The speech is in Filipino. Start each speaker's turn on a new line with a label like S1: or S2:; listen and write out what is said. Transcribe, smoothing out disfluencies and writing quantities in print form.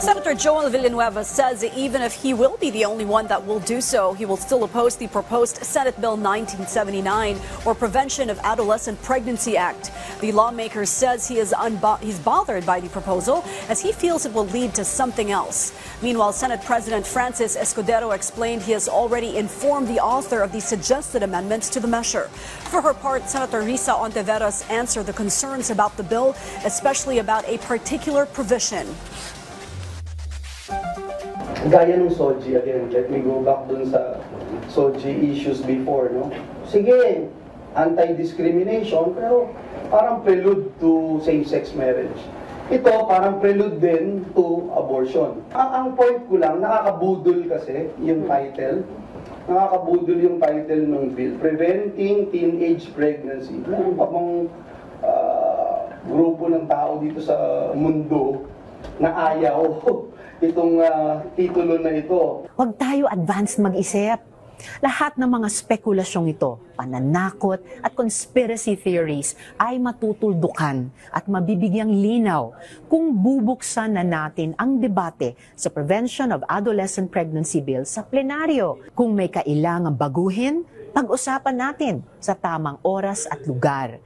S1: Senator Joel Villanueva says even if he will be the only one that will do so, he will still oppose the proposed Senate Bill 1979 or Prevention of Adolescent Pregnancy Act. The lawmaker says he's bothered by the proposal as he feels it will lead to something else. Meanwhile, Senate President Francis Escudero explained he has already informed the author of the suggested amendments to the measure. For her part, Senator Risa Ontiveros answered the concerns about the bill, especially about a particular provision.
S2: Gaya ng SOGI, again, let me go back dun sa SOGI issues before, no? Sige, anti-discrimination, pero parang prelude to same-sex marriage. Ito, parang prelude din to abortion. Ang point ko lang, nakakabudol kasi yung title. Nakakabudol yung title ng bill, Preventing Teenage Pregnancy. Meron pa bang grupo ng tao dito sa mundo na ayaw itong titulo na ito.
S3: Huwag tayo advanced mag-isip. Lahat ng mga spekulasyong ito, pananakot at conspiracy theories ay matutuldukan at mabibigyang linaw kung bubuksan na natin ang debate sa Prevention of Adolescent Pregnancy Bill sa plenaryo. Kung may kailangang baguhin, pag-usapan natin sa tamang oras at lugar.